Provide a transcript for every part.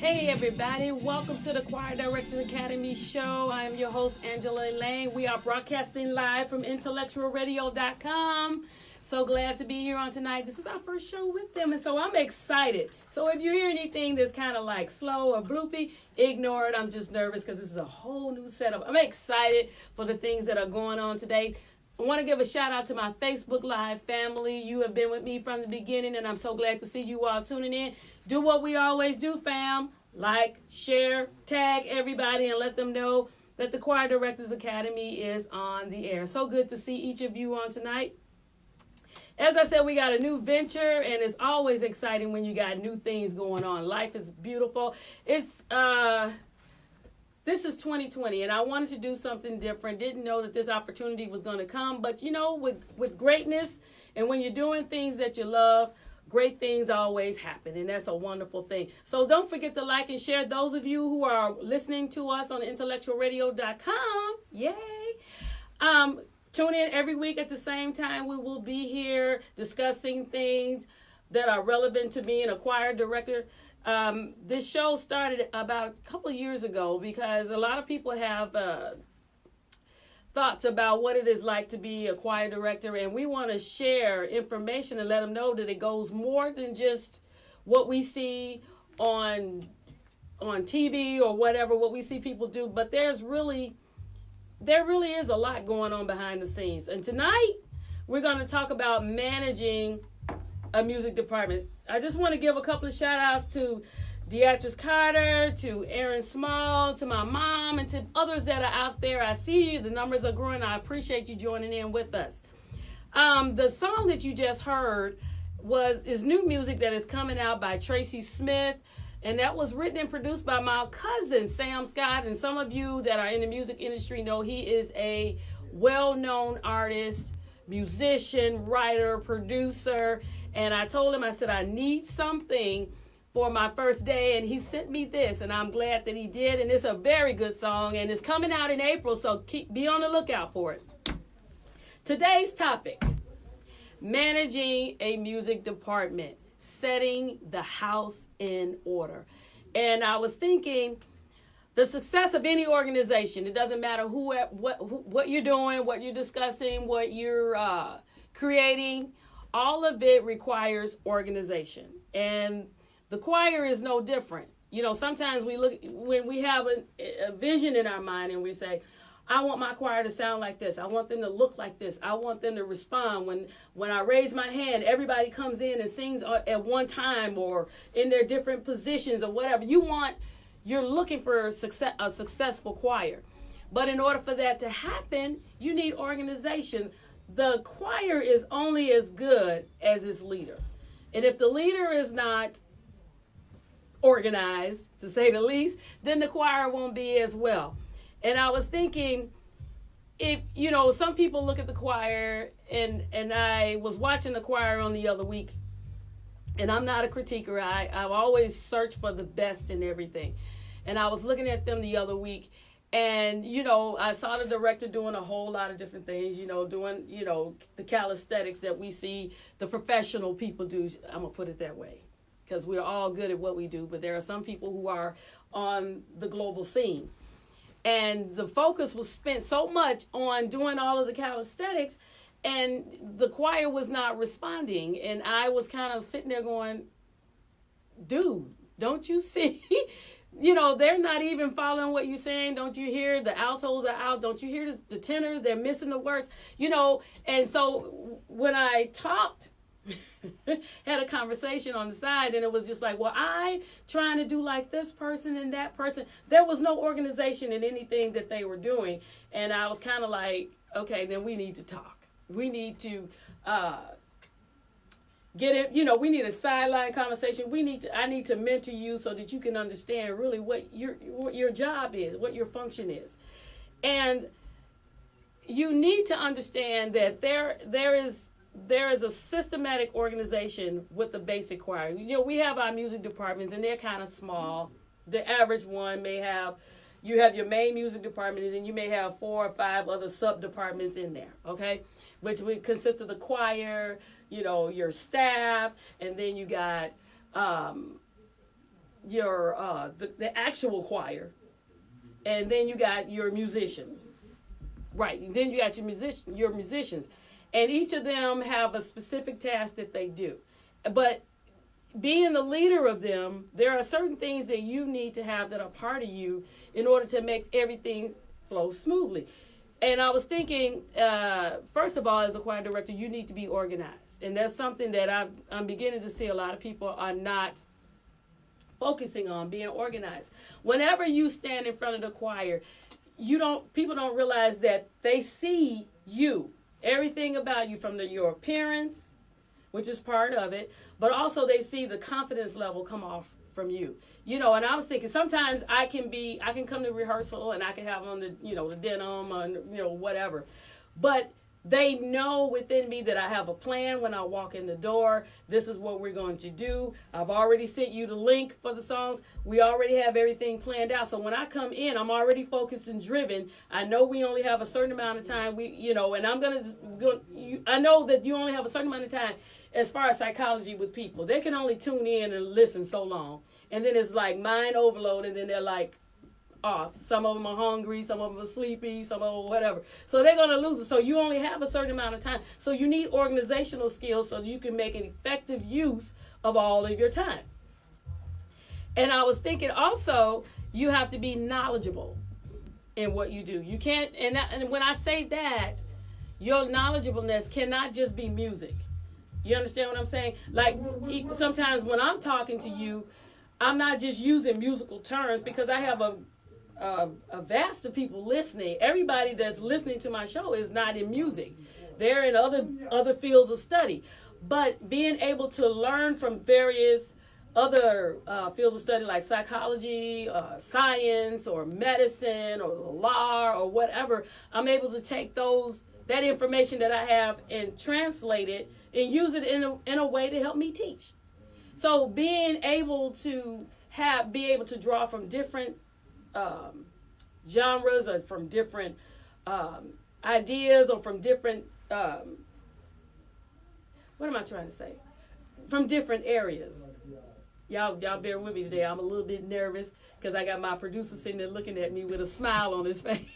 Hey everybody, welcome to the Choir Director Academy show. I am your host, Angela Elaine. We are broadcasting live from intellectualradio.com. So glad to be here on tonight. This is our first show with them, and so I'm excited. So if you hear anything that's kind of like slow or bloopy, ignore it. I'm just nervous because this is a whole new setup. I'm excited for the things that are going on today. I want to give a shout out to my Facebook Live family. You have been with me from the beginning, and I'm so glad to see you all tuning in. Do what we always do, fam. Like, share, tag everybody, and let them know that the Choir Directors Academy is on the air. So good to see each of you on tonight. As I said, we got a new venture, and it's always exciting when you got new things going on. Life is beautiful. This is 2020, and I wanted to do something different. Didn't know that this opportunity was going to come, but you know, with greatness, and when you're doing things that you love, great things always happen, and that's a wonderful thing. So don't forget to like and share. Those of you who are listening to us on intellectualradio.com, yay! Tune in every week at the same time. We will be here discussing things that are relevant to being a choir director. This show started about a couple of years ago because a lot of people have thoughts about what it is like to be a choir director, and we want to share information and let them know that it goes more than just what we see on TV or whatever, what we see people do, but there really is a lot going on behind the scenes. And tonight we're going to talk about managing a music department. I just want to give a couple of shout outs to Deatrice Carter, to Aaron Small, to my mom, and to others that are out there. I see you. The numbers are growing. I appreciate you joining in with us. The song that you just heard is new music that is coming out by Tracy Smith, and that was written and produced by my cousin, Sam Scott. And some of you that are in the music industry know he is a well-known artist, musician, writer, producer. And I told him, I said, I need something for my first day, and he sent me this, and I'm glad that he did, and it's a very good song, and it's coming out in April, so be on the lookout for it. Today's topic, managing a music department, setting the house in order. And I was thinking, the success of any organization, it doesn't matter what you're doing, what you're discussing, what you're creating, all of it requires organization. And the choir is no different. You know, sometimes when we have a vision in our mind and we say, I want my choir to sound like this. I want them to look like this. I want them to respond. When I raise my hand, everybody comes in and sings at one time or in their different positions or whatever. You're looking for a successful choir. But in order for that to happen, you need organization. The choir is only as good as its leader. And if the leader is not organized, to say the least, then the choir won't be as well. And I was thinking, if, you know, some people look at the choir, and I was watching the choir on the other week, and I'm not a critiquer. I've always searched for the best in everything. And I was looking at them the other week, and, you know, I saw the director doing a whole lot of different things, doing, the calisthenics that we see the professional people do. I'm going to put it that way, because we're all good at what we do, but there are some people who are on the global scene. And the focus was spent so much on doing all of the calisthenics, and the choir was not responding. And I was kind of sitting there going, dude, don't you see? They're not even following what you're saying. Don't you hear the altos are out? Don't you hear the tenors? They're missing the words, And so when I talked, had a conversation on the side, and it was just like, well, I trying to do like this person and that person. There was no organization in anything that they were doing. And I was kind of like, okay, then we need to talk. We need to get it, we need a sideline conversation. I need to mentor you so that you can understand really what your job is, what your function is. And you need to understand that there is a systematic organization with the basic choir. We have our music departments, and they're kind of small. The average one you have your main music department, and then you may have 4 or 5 other sub-departments in there, okay? Which would consist of the choir, your staff, and then you got the actual choir, and then you got your musicians, right? And then you got your musicians, and each of them have a specific task that they do. But being the leader of them, there are certain things that you need to have that are part of you in order to make everything flow smoothly. And I was thinking, first of all, as a choir director, you need to be organized. And that's something that I'm beginning to see a lot of people are not focusing on, being organized. Whenever you stand in front of the choir, people don't realize that they see you, everything about you, from your appearance, which is part of it, but also they see the confidence level come off from you. And I was thinking sometimes I can come to rehearsal and I can have on the denim and whatever, but they know within me that I have a plan when I walk in the door. This is what we're going to do. I've already sent you the link for the songs. We already have everything planned out. So when I come in, I'm already focused and driven. I know we only have a certain amount of time. And I'm I know that you only have a certain amount of time as far as psychology with people. They can only tune in and listen so long. And then it's like mind overload, and then they're like off. Some of them are hungry, some of them are sleepy, some of them whatever. So they're going to lose it. So you only have a certain amount of time. So you need organizational skills so you can make an effective use of all of your time. And I was thinking also, you have to be knowledgeable in what you do. You can't, and when I say that, your knowledgeableness cannot just be music. You understand what I'm saying? Like sometimes when I'm talking to you, I'm not just using musical terms because I have a vast of people listening. Everybody that's listening to my show is not in music. They're in other fields of study. But being able to learn from various other fields of study like psychology, science, or medicine, or law, or whatever, I'm able to take that information that I have and translate it and use it in a way to help me teach. So being able to draw from different genres, or from different ideas, or from different what am I trying to say? From different areas. Y'all bear with me today. I'm a little bit nervous because I got my producer sitting there looking at me with a smile on his face.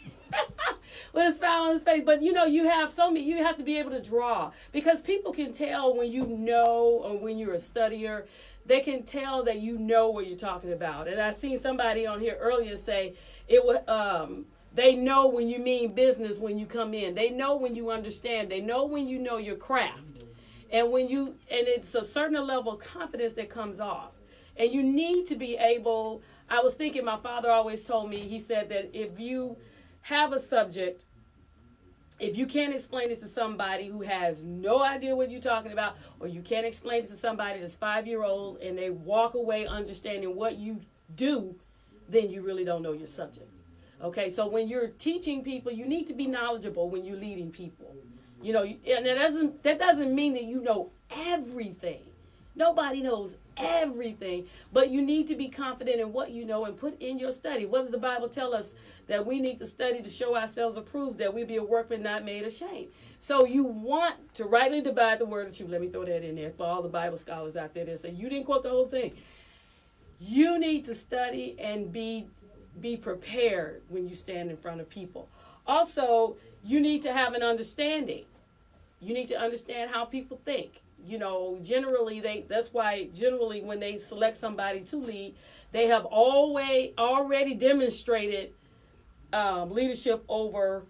With a smile on his face. But you have you have to be able to draw, because people can tell when you know, or when you're a studier. They can tell that you know what you're talking about. And I seen somebody on here earlier say they know when you mean business when you come in. They know when you understand. They know when you know your craft. And it's a certain level of confidence that comes off. And you need to be able, I was thinking, my father always told me, he said that if you have a subject, if you can't explain it to somebody who has no idea what you're talking about, or you can't explain it to somebody that's 5-year-olds and they walk away understanding what you do, then you really don't know your subject. Okay, so when you're teaching people, you need to be knowledgeable when you're leading people. And that doesn't mean that you know everything. Nobody knows everything, but you need to be confident in what you know and put in your study. What does the Bible tell us? That we need to study to show ourselves approved, that we be a workman not made ashamed. So you want to rightly divide the word of truth. Let me throw that in there for all the Bible scholars out there that say you didn't quote the whole thing. You need to study and be prepared when you stand in front of people. Also, you need to have an understanding. You need to understand how people think. Generally that's why when they select somebody to lead, they have already demonstrated leadership over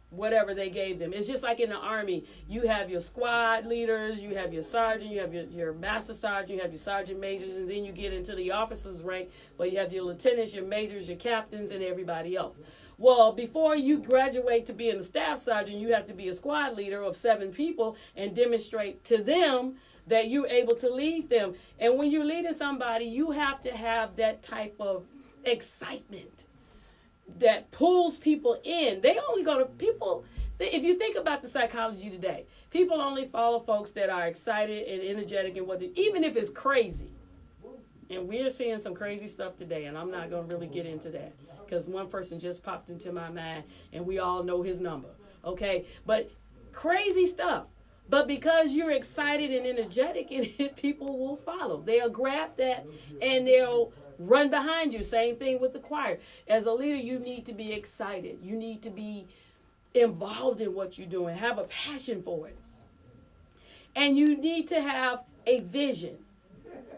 whatever they gave them. It's just like in the Army. You have your squad leaders, you have your sergeant, you have your master sergeant, you have your sergeant majors, and then you get into the officers' rank, where you have your lieutenants, your majors, your captains, and everybody else. Well, before you graduate to being a staff sergeant, you have to be a squad leader of 7 people and demonstrate to them that you're able to lead them. And when you're leading somebody, you have to have that type of excitement that pulls people in. If you think about the psychology today, people only follow folks that are excited and energetic and even if it's crazy. And we're seeing some crazy stuff today, and I'm not going to really get into that because one person just popped into my mind, and we all know his number, okay? But crazy stuff. But because you're excited and energetic in it, people will follow. They'll grab that and they'll run behind you. Same thing with the choir. As a leader, you need to be excited. You need to be involved in what you're doing. Have a passion for it. And you need to have a vision.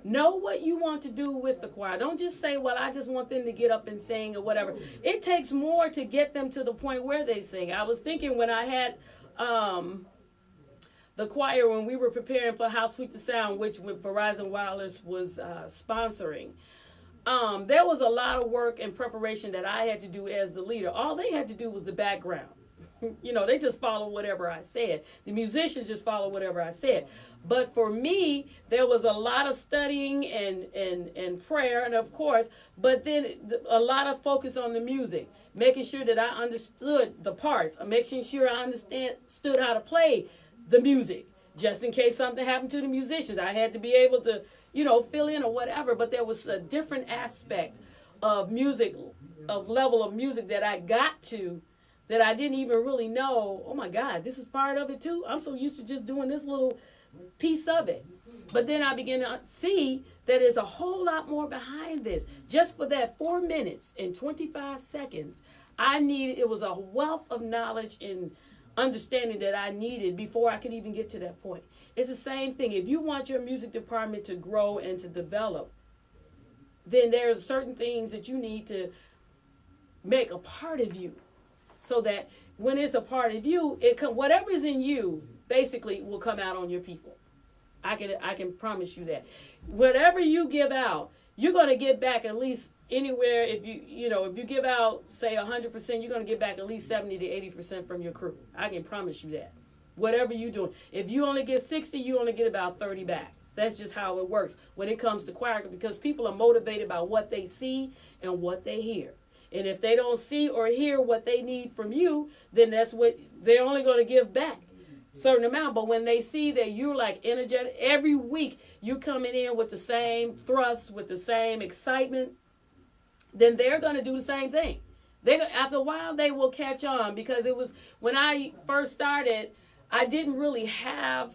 Know what you want to do with the choir. Don't just say, well, I just want them to get up and sing or whatever. It takes more to get them to the point where they sing. I was thinking when I had the choir, when we were preparing for How Sweet the Sound, which Verizon Wireless was sponsoring, there was a lot of work and preparation that I had to do as the leader. All they had to do was the background. They just follow whatever I said. The musicians just follow whatever I said. But for me, there was a lot of studying and prayer, and of course, but then a lot of focus on the music, making sure that I understood the parts, making sure I understood how to play the music, just in case something happened to the musicians. I had to be able to, fill in or whatever, but there was a different aspect of music, of level of music that I got to, that I didn't even really know, oh my God, this is part of it too? I'm so used to just doing this little piece of it. But then I began to see that there's a whole lot more behind this. Just for that 4 minutes and 25 seconds, it was a wealth of knowledge and understanding that I needed before I could even get to that point. It's the same thing. If you want your music department to grow and to develop, then there's certain things that you need to make a part of you. So that when it's a part of you, whatever's in you basically will come out on your people. I can promise you that. Whatever you give out, you're going to get back at least anywhere. If you give out, say 100%, you're going to get back at least 70 to 80% from your crew. I can promise you that. Whatever you're doing. If you only get 60, you only get about 30 back. That's just how it works when it comes to choir, because people are motivated by what they see and what they hear. And if they don't see or hear what they need from you, then that's what they're only going to give back, certain amount. But when they see that you're like energetic, every week you coming in with the same thrust, with the same excitement, then they're going to do the same thing. After a while, they will catch on, because it was when I first started, I didn't really have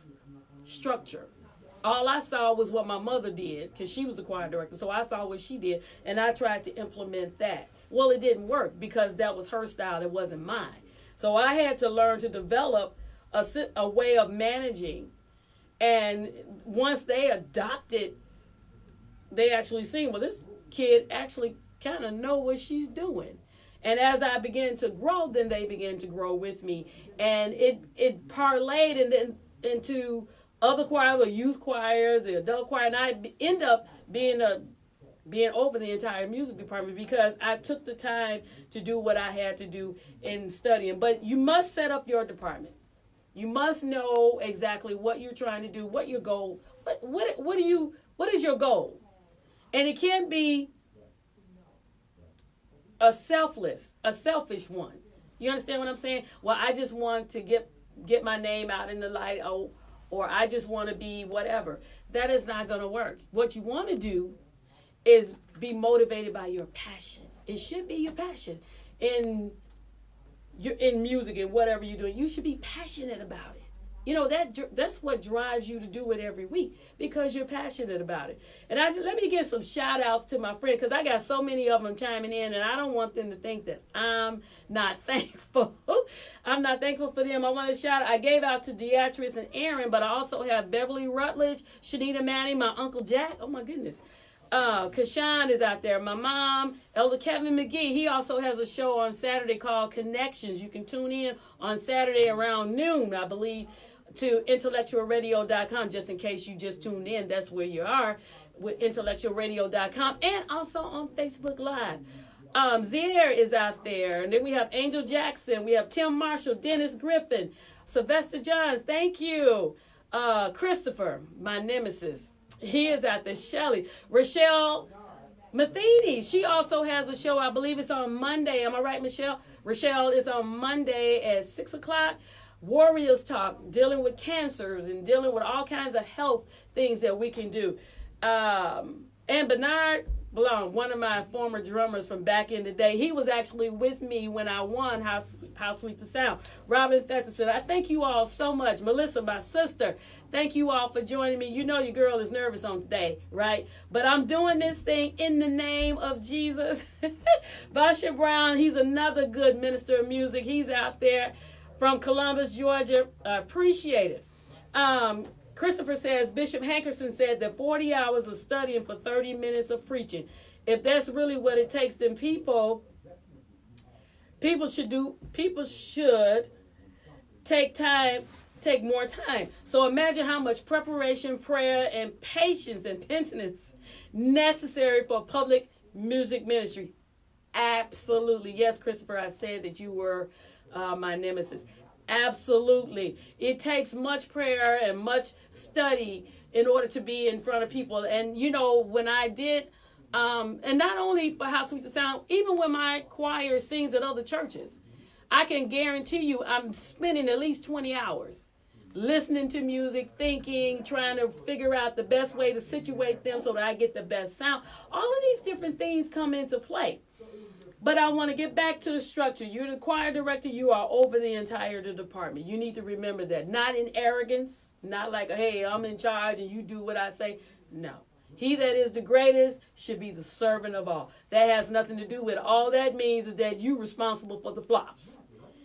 structure. All I saw was what my mother did, because she was the choir director. So I saw what she did, and I tried to implement that. Well, it didn't work because that was her style. It wasn't mine. So I had to learn to develop a way of managing. And once they adopted, they actually seen, well, this kid actually kind of know what she's doing. And as I began to grow, then they began to grow with me. And it parlayed and then into other choir, the youth choir, the adult choir. And I end up being over the entire music department because I took the time to do what I had to do in studying. But you must set up your department. You must know exactly what you're trying to do, what your goal, what is your goal? And it can't be a selfish one. You understand what I'm saying? Well, I just want to get my name out in the light, or I just want to be whatever. That is not going to work. What you want to do is be motivated by your passion. It should be your passion. In music and whatever you're doing, you should be passionate about it. That's what drives you to do it every week, because you're passionate about it. And let me give some shout outs to my friends, because I got so many of them chiming in, and I don't want them to think that I'm not thankful. I'm not thankful for them. I gave out to Deatrice and Aaron, but I also have Beverly Rutledge, Shanita Manning, my Uncle Jack. Oh my goodness. Kashawn is out there. My mom, Elder Kevin McGee, he also has a show on Saturday called Connections. You can tune in on Saturday around noon, I believe, to intellectualradio.com, just in case you just tuned in. That's where you are, with intellectualradio.com, and also on Facebook Live. Zier is out there. And then we have Angel Jackson. We have Tim Marshall, Dennis Griffin, Sylvester Johns. Thank you. Christopher, my nemesis. He is out there. Shelly. Rochelle Matheny. She also has a show. I believe it's on Monday. Am I right, Michelle? Rochelle is on Monday at 6 o'clock. Warriors Talk, dealing with cancers and dealing with all kinds of health things that we can do. And Bernard Blanc, one of my former drummers from back in the day, he was actually with me when I won How Sweet the Sound. Robin Fetherston, I thank you all so much. Melissa, my sister, thank you all for joining me. You know your girl is nervous on today, right? But I'm doing this thing in the name of Jesus. Vasha Brown, he's another good minister of music. He's out there from Columbus, Georgia. I appreciate it. Christopher says, Bishop Hankerson said that 40 hours of studying for 30 minutes of preaching. If that's really what it takes, then people should take more time. So imagine how much preparation, prayer, and patience and penitence necessary for public music ministry. Absolutely. Yes, Christopher, I said that you were my nemesis. Absolutely. It takes much prayer and much study in order to be in front of people. And, you know, when I did, and not only for How Sweet the Sound, even when my choir sings at other churches, I can guarantee you I'm spending at least 20 hours listening to music, thinking, trying to figure out the best way to situate them so that I get the best sound. All of these different things come into play. But I want to get back to the structure. You're the choir director. You are over the entire department. You need to remember that. Not in arrogance. Not like, hey, I'm in charge and you do what I say. No. He that is the greatest should be the servant of all. That has nothing to do with it. All that means is that you're responsible for the flops.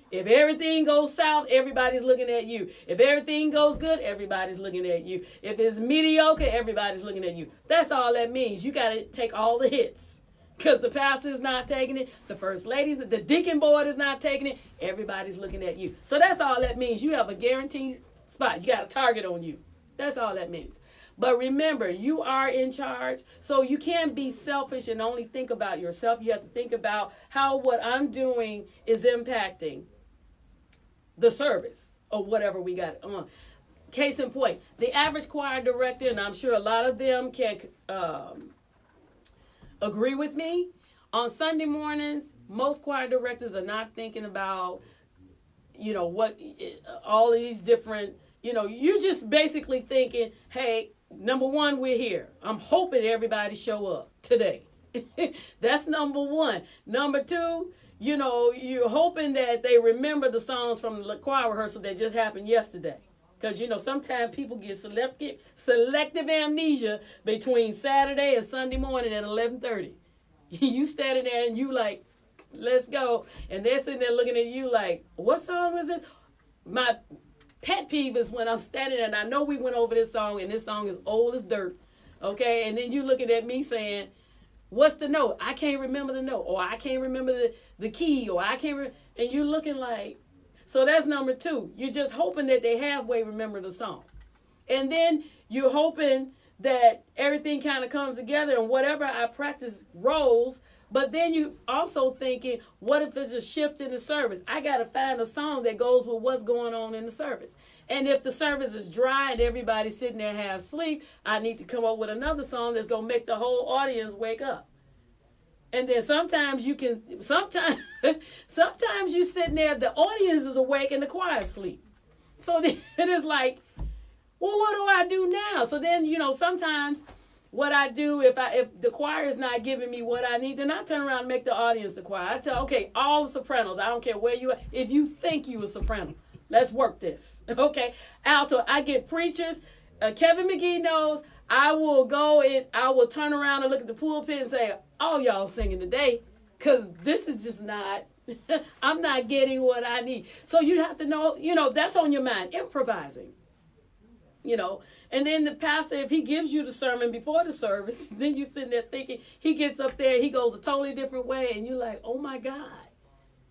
If everything goes south, everybody's looking at you. If everything goes good, everybody's looking at you. If it's mediocre, everybody's looking at you. That's all that means. You got to take all the hits. Because the pastor's not taking it, the first lady, the deacon board is not taking it, everybody's looking at you. So that's all that means. You have a guaranteed spot. You got a target on you. That's all that means. But remember, you are in charge, so you can't be selfish and only think about yourself. You have to think about how what I'm doing is impacting the service or whatever we got on. Case in point, the average choir director, and I'm sure a lot of them can agree with me, on Sunday mornings, most choir directors are not thinking about, what all these different, you're just basically thinking, hey, number one, we're here. I'm hoping everybody show up today. That's number one. Number two, you're hoping that they remember the songs from the choir rehearsal that just happened yesterday. Because, sometimes people get selective amnesia between Saturday and Sunday morning at 11:30. You standing there and you like, let's go. And they're sitting there looking at you like, what song is this? My pet peeve is when I'm standing there and I know we went over this song and this song is old as dirt. Okay? And then you looking at me saying, what's the note? I can't remember the note. Or I can't remember the key. Or I can't and you're looking like, so that's number two. You're just hoping that they halfway remember the song. And then you're hoping that everything kind of comes together and whatever I practice rolls. But then you also thinking, what if there's a shift in the service? I got to find a song that goes with what's going on in the service. And if the service is dry and everybody's sitting there half asleep, I need to come up with another song that's going to make the whole audience wake up. And then sometimes you're sitting there, the audience is awake and the choir is asleep. So then it's like, well, what do I do now? So then, sometimes what I do, if the choir is not giving me what I need, then I turn around and make the audience the choir. I tell, okay, all the sopranos, I don't care where you are. If you think you a soprano, let's work this. Okay, alto, I get preachers. Kevin McGee knows. I will go and I will turn around and look at the pulpit and say, oh, y'all singing today, because this is just not, I'm not getting what I need. So you have to know, that's on your mind, improvising, And then the pastor, if he gives you the sermon before the service, then you're sitting there thinking, he gets up there, he goes a totally different way, and you're like, oh my God,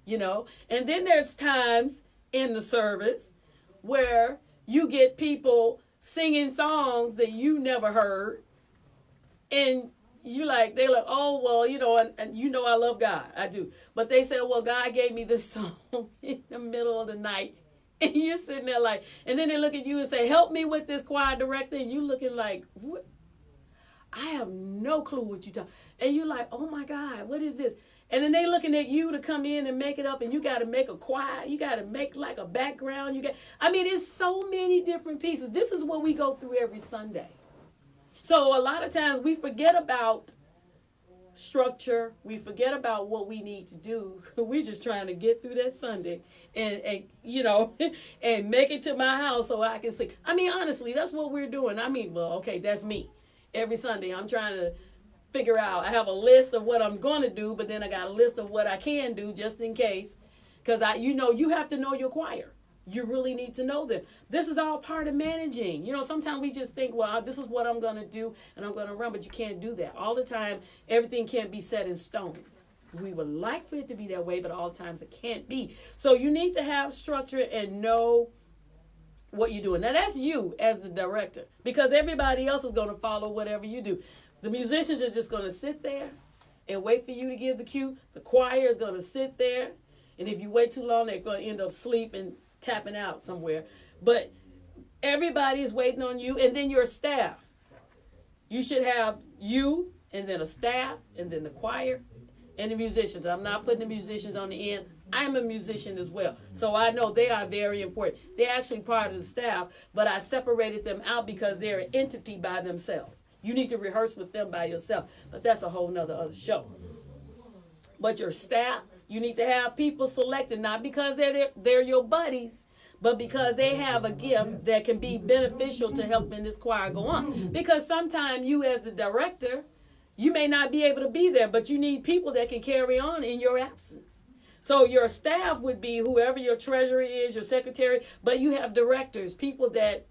And then there's times in the service where you get people singing songs that you never heard, and they're like, oh, well, and I love God. I do. But they say, well, God gave me this song in the middle of the night. And you're sitting there like, and then they look at you and say, help me with this choir director. And you looking like, what? I have no clue what you're talking. And you're like, oh my God, what is this? And then they looking at you to come in and make it up, and you got to make a choir. You got to make like a background. It's so many different pieces. This is what we go through every Sunday. So a lot of times we forget about structure. We forget about what we need to do. We're just trying to get through that Sunday and and make it to my house so I can sing. I mean, honestly, that's what we're doing. I mean, well, okay, that's me. Every Sunday I'm trying to figure out. I have a list of what I'm going to do, but then I got a list of what I can do just in case. Because you have to know your choir. You really need to know them. This is all part of managing. Sometimes we just think, well, this is what I'm going to do and I'm going to run, but you can't do that. All the time, everything can't be set in stone. We would like for it to be that way, but all the times it can't be. So you need to have structure and know what you're doing. Now, that's you as the director, because everybody else is going to follow whatever you do. The musicians are just going to sit there and wait for you to give the cue. The choir is going to sit there, and if you wait too long, they're going to end up sleeping, tapping out somewhere. But everybody's waiting on you, and then your staff. You should have you, and then a staff, and then the choir, and the musicians. I'm not putting the musicians on the end. I'm a musician as well, so I know they are very important. They're actually part of the staff, but I separated them out because they're an entity by themselves. You need to rehearse with them by yourself, but that's a whole nother other show. But your staff, you need to have people selected, not because they're your buddies, but because they have a gift that can be beneficial to helping this choir go on. Because sometimes you as the director, you may not be able to be there, but you need people that can carry on in your absence. So your staff would be whoever your treasurer is, your secretary, but you have directors, people that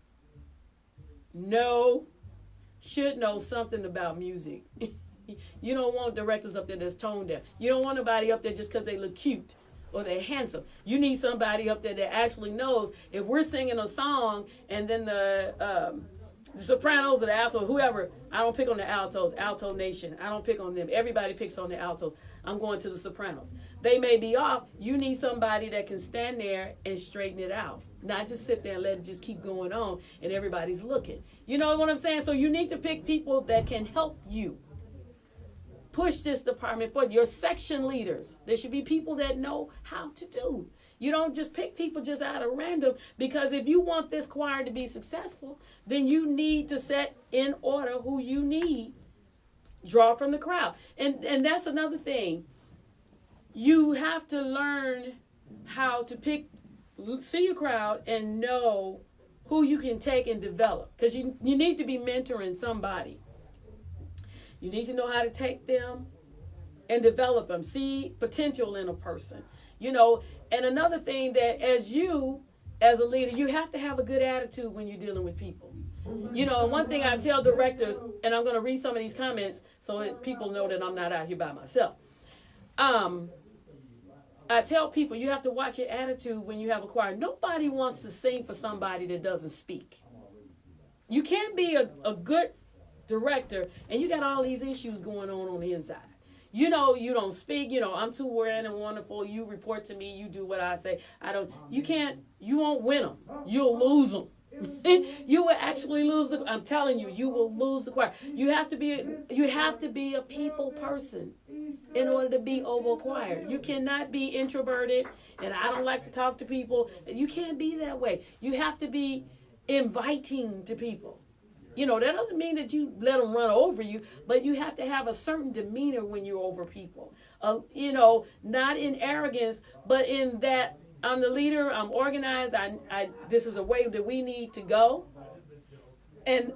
should know something about music. You don't want directors up there that's tone deaf. You don't want nobody up there just because they look cute or they're handsome. You need somebody up there that actually knows if we're singing a song and then the sopranos or the altos, whoever, I don't pick on the altos, alto nation. I don't pick on them. Everybody picks on the altos. I'm going to the sopranos. They may be off. You need somebody that can stand there and straighten it out. Not just sit there and let it just keep going on and everybody's looking. You know what I'm saying? So you need to pick people that can help you push this department forward. Your section leaders. There should be people that know how to do. You don't just pick people just out of random, because if you want this choir to be successful, then you need to set in order who you need. Draw from the crowd. And that's another thing. You have to learn how to see your crowd and know who you can take and develop. Because you need to be mentoring somebody. You need to know how to take them and develop them. See potential in a person. And another thing that as a leader, you have to have a good attitude when you're dealing with people. And one thing I tell directors, and I'm going to read some of these comments so that people know that I'm not out here by myself. I tell people you have to watch your attitude when you have a choir. Nobody wants to sing for somebody that doesn't speak. You can't be a good director and you got all these issues going on the inside. You don't speak, I'm too wearing and wonderful. You report to me, you do what I say. You won't win them. You'll lose them. You will actually lose I'm telling you, you will lose the choir. You have to be a people person in order to be over a choir. You cannot be introverted and I don't like to talk to people. You can't be that way. You have to be inviting to people. That doesn't mean that you let them run over you, but you have to have a certain demeanor when you're over people. Not in arrogance, but in that I'm the leader, I'm organized, this is a way that we need to go, and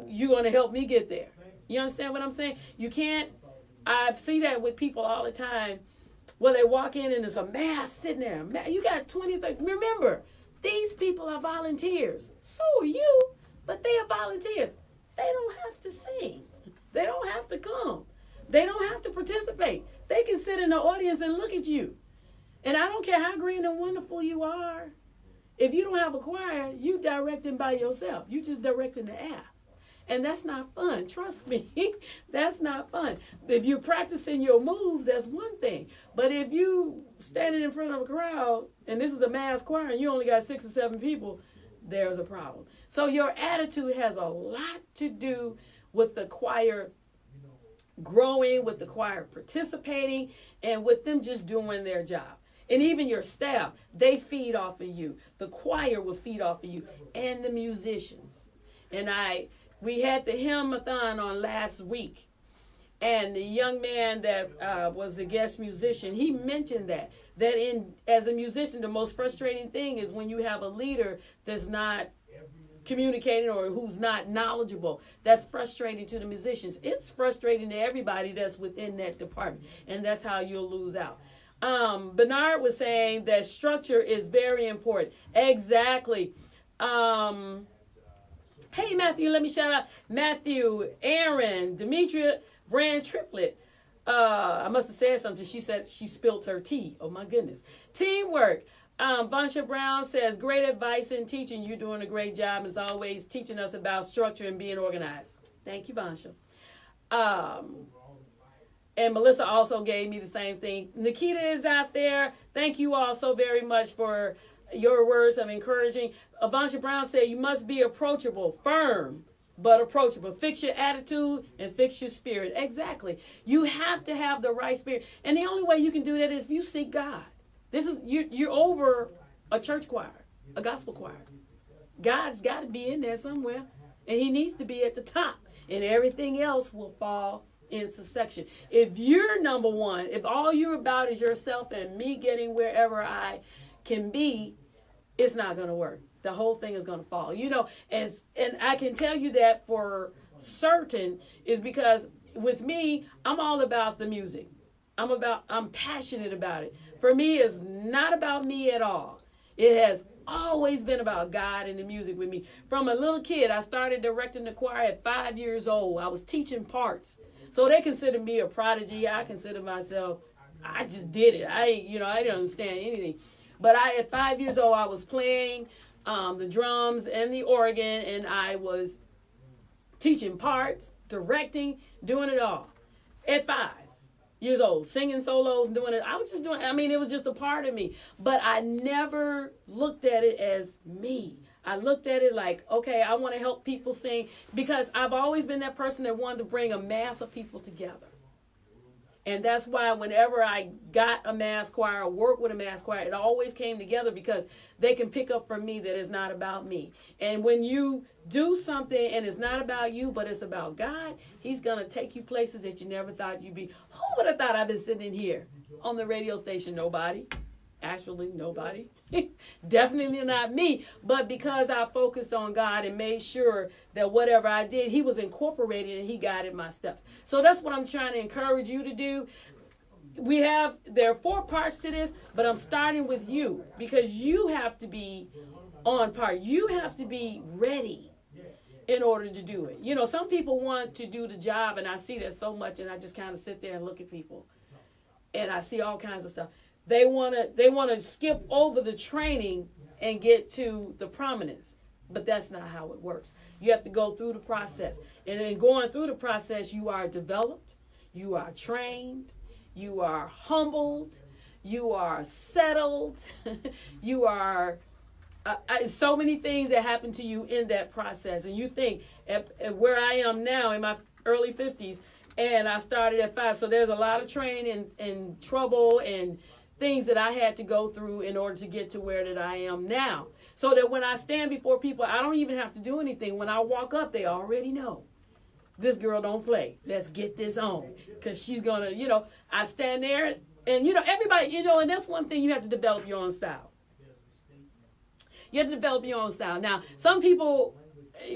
you're going to help me get there. You understand what I'm saying? You can't, I see that with people all the time, where they walk in and there's a mass sitting there. You got 20, 30, remember, these people are volunteers. So are you. But they are volunteers. They don't have to sing. They don't have to come. They don't have to participate. They can sit in the audience and look at you. And I don't care how green and wonderful you are. If you don't have a choir, you directing by yourself. You just directing the app. And that's not fun. Trust me. That's not fun. If you're practicing your moves, that's one thing. But if you standing in front of a crowd, and this is a mass choir, and you only got 6 or 7 people, there's a problem. So your attitude has a lot to do with the choir growing, with the choir participating, and with them just doing their job. And even your staff, they feed off of you. The choir will feed off of you, and the musicians. And We had the hymn-a-thon on last week. And the young man that was the guest musician, he mentioned that as a musician, the most frustrating thing is when you have a leader that's not communicating or who's not knowledgeable. That's frustrating to the musicians. It's frustrating to everybody that's within that department, and that's how you'll lose out. Bernard was saying that structure is very important. Exactly. Hey, Matthew, let me shout out Matthew, Aaron, Demetria, Brand Triplet. I must have said something. She said she spilt her tea. Oh, my goodness. Teamwork. Vansha Brown says, great advice in teaching. You're doing a great job as always, teaching us about structure and being organized. Thank you, Vansha. And Melissa also gave me the same thing. Nikita is out there. Thank you all so very much for your words of encouraging. Vansha Brown said, you must be approachable, firm, but approachable. Fix your attitude and fix your spirit. Exactly. You have to have the right spirit. And the only way you can do that is if you seek God. This is you're over a church choir, a gospel choir. God's got to be in there somewhere, and he needs to be at the top, and everything else will fall into section. If you're number one, if all you're about is yourself and me getting wherever I can be, it's not going to work. The whole thing is going to fall. And I can tell you that for certain is because with me, I'm all about the music. I'm passionate about it. For me, it's not about me at all. It has always been about God and the music with me. From a little kid, I started directing the choir at 5 years old. I was teaching parts. So they consider me a prodigy. I consider myself, I just did it. I didn't understand anything. But at 5 years old, I was playing the drums and the organ, and I was teaching parts, directing, doing it all. At 5 years old, singing solos, doing it. I was just doing, it was just a part of me. But I never looked at it as me. I looked at it like, okay, I want to help people sing, because I've always been that person that wanted to bring a mass of people together. And that's why whenever I got a mass choir or worked with a mass choir, it always came together, because they can pick up from me that it's not about me. And when you do something and it's not about you, but it's about God, he's going to take you places that you never thought you'd be. Who would have thought I've been sitting in here on the radio station? Nobody. Actually, nobody. Definitely not me. But because I focused on God and made sure that whatever I did, he was incorporated and he guided my steps. So that's what I'm trying to encourage you to do. There are 4 parts to this, but I'm starting with you, because you have to be on part. You have to be ready in order to do it. Some people want to do the job, and I see that so much, and I just kind of sit there and look at people, and I see all kinds of stuff. They want to skip over the training and get to the prominence. But that's not how it works. You have to go through the process. And in going through the process, you are developed, you are trained, you are humbled, you are settled, you are so many things that happen to you in that process. And you think, at where I am now in my early 50s, and I started at 5. So there's a lot of training and trouble and things that I had to go through in order to get to where that I am now. So that when I stand before people, I don't even have to do anything. When I walk up, they already know. This girl don't play. Let's get this on. Because she's going to, I stand there and, everybody, and that's one thing, you have to develop your own style. You have to develop your own style. Now, some people,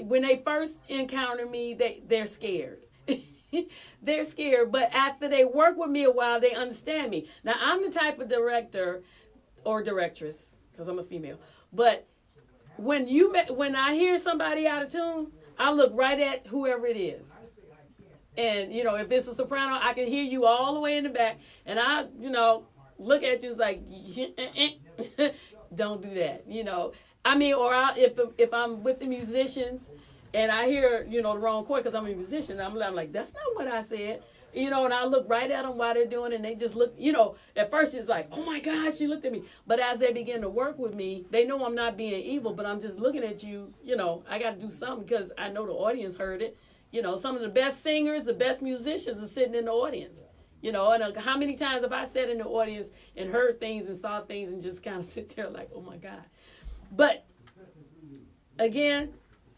when they first encounter me, they're scared. They're scared, but after they work with me a while, they understand me. Now, I'm the type of director or directress, because I'm a female, but when I hear somebody out of tune, I look right at whoever it is. And, if it's a soprano, I can hear you all the way in the back, and I, look at you, it's like, don't do that, or if I'm with the musicians, and I hear, the wrong chord because I'm a musician. I'm like, that's not what I said. And I look right at them while they're doing it, and they just look, at first it's like, oh my gosh, she looked at me. But as they begin to work with me, they know I'm not being evil, but I'm just looking at you, I got to do something because I know the audience heard it. Some of the best singers, the best musicians are sitting in the audience. And how many times have I sat in the audience and heard things and saw things and just kind of sit there like, oh my God. But again,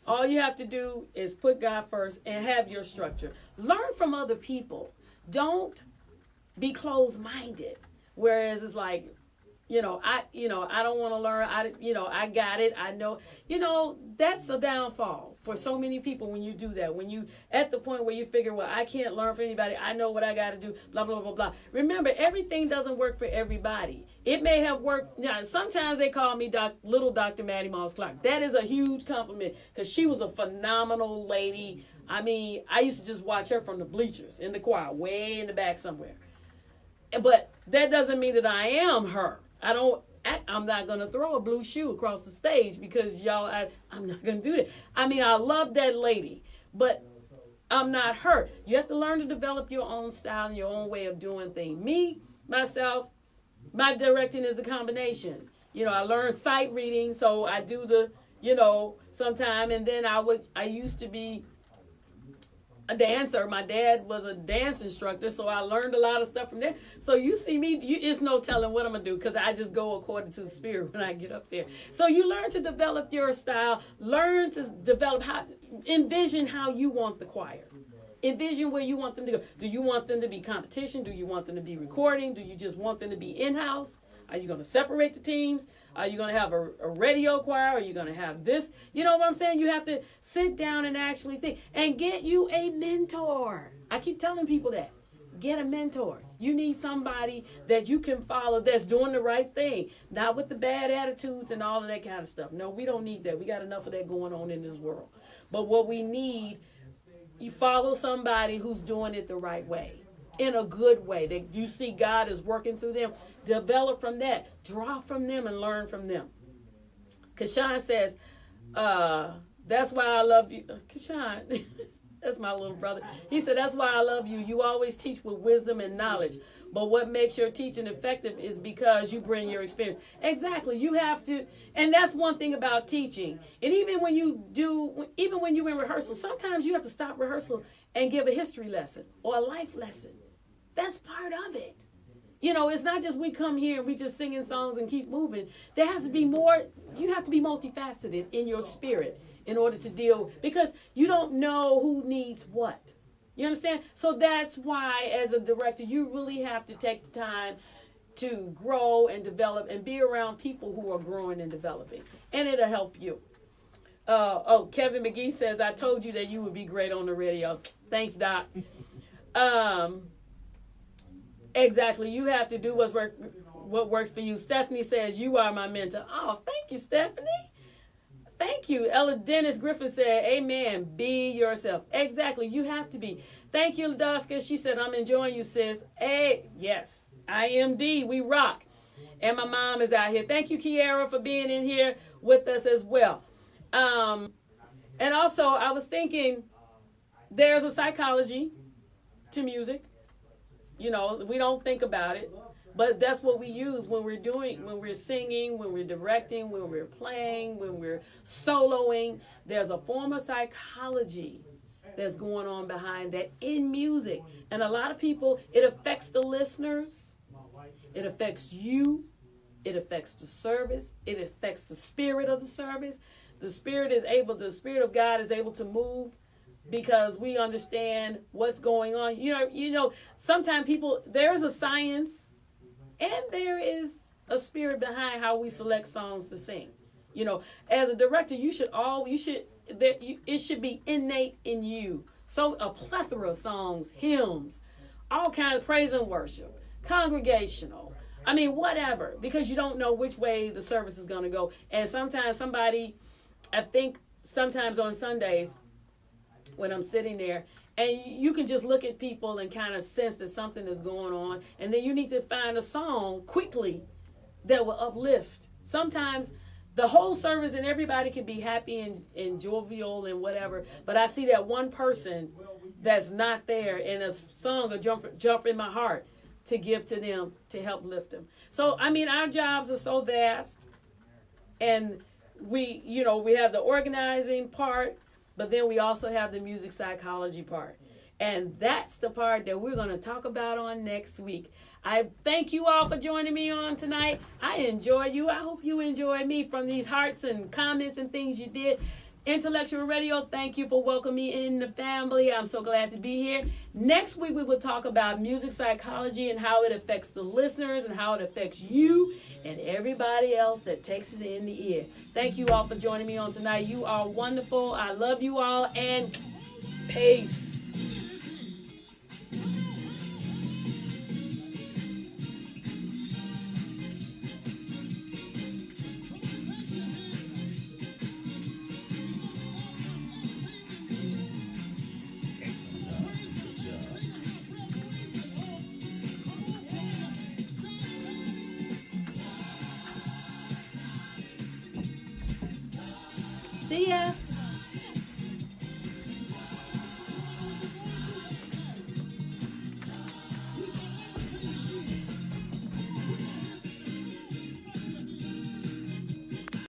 All you have to do is put God first and have your structure. Learn from other people. Don't be closed-minded. Whereas it's like, I don't want to learn. I got it. I know. That's a downfall for so many people when you do that. When you at the point where you figure, well, I can't learn from anybody. I know what I got to do. Blah blah blah blah. Remember, everything doesn't work for everybody. It may have worked. Sometimes they call me Little Dr. Maddie Moss Clark. That is a huge compliment because she was a phenomenal lady. I mean, I used to just watch her from the bleachers in the choir, way in the back somewhere. But that doesn't mean that I am her. I'm not going to throw a blue shoe across the stage because I'm not going to do that. I mean, I love that lady, but I'm not her. You have to learn to develop your own style and your own way of doing things. Myself, my directing is a combination. I learned sight reading, so I do sometime, and then I used to be a dancer. My dad was a dance instructor, so I learned a lot of stuff from there. So you see me, it's no telling what I'm going to do because I just go according to the spirit when I get up there. So you learn to develop your style, learn to develop envision how you want the choir. Envision where you want them to go. Do you want them to be competition? Do you want them to be recording? Do you just want them to be in-house? Are you going to separate the teams? Are you going to have a radio choir? Are you going to have this? You know what I'm saying? You have to sit down and actually think and get you a mentor. I keep telling people that. Get a mentor. You need somebody that you can follow that's doing the right thing. Not with the bad attitudes and all of that kind of stuff. No, we don't need that. We got enough of that going on in this world. But what we need, you follow somebody who's doing it the right way. In a good way, that you see God is working through them. Develop from that. Draw from them and learn from them. Kashawn says, that's why I love you. Kashawn, that's my little brother. He said, that's why I love you. You always teach with wisdom and knowledge. But what makes your teaching effective is because you bring your experience. Exactly. You have to. And that's one thing about teaching. And even when you're in rehearsal, sometimes you have to stop rehearsal and give a history lesson or a life lesson. That's part of it. It's not just we come here and we just singing songs and keep moving. There has to be more. You have to be multifaceted in your spirit in order to deal, because you don't know who needs what. You understand? So that's why, as a director, you really have to take the time to grow and develop and be around people who are growing and developing. And it'll help you. Kevin McGee says, I told you that you would be great on the radio. Thanks, Doc. Exactly. You have to do what works for you. Stephanie says, you are my mentor. Oh, thank you, Stephanie. Thank you. Ella Dennis Griffin said, amen. Be yourself. Exactly. You have to be. Thank you, Ladoska. She said, I'm enjoying you, sis. Hey, yes. IMD. We rock. And my mom is out here. Thank you, Kiara, for being in here with us as well. And also, I was thinking, there's a psychology to music. We don't think about it. But that's what we use when we're singing, when we're directing, when we're playing, when we're soloing. There's a form of psychology that's going on behind that in music. And a lot of people, it affects the listeners. It affects you. It affects the service. It affects the spirit of the service. The spirit of God is able to move because we understand what's going on. Sometimes there is a science and there is a spirit behind how we select songs to sing. As a director, it should be innate in you. So a plethora of songs, hymns, all kinds of praise and worship, congregational. I mean, whatever, because you don't know which way the service is going to go. And sometimes sometimes on Sundays when I'm sitting there, and you can just look at people and kind of sense that something is going on. And then you need to find a song quickly that will uplift. Sometimes the whole service and everybody can be happy and jovial and whatever. But I see that one person that's not there, and a song will jump in my heart to give to them to help lift them. So, I mean, our jobs are so vast. And we have the organizing part. But then we also have the music psychology part. And that's the part that we're going to talk about on next week. I thank you all for joining me on tonight. I enjoy you. I hope you enjoy me from these hearts and comments and things you did. Intellectual Radio, thank you for welcoming me in the family. I'm so glad to be here. Next week, we will talk about music psychology and how it affects the listeners and how it affects you and everybody else that takes it in the ear. Thank you all for joining me on tonight. You are wonderful. I love you all, and peace. See ya.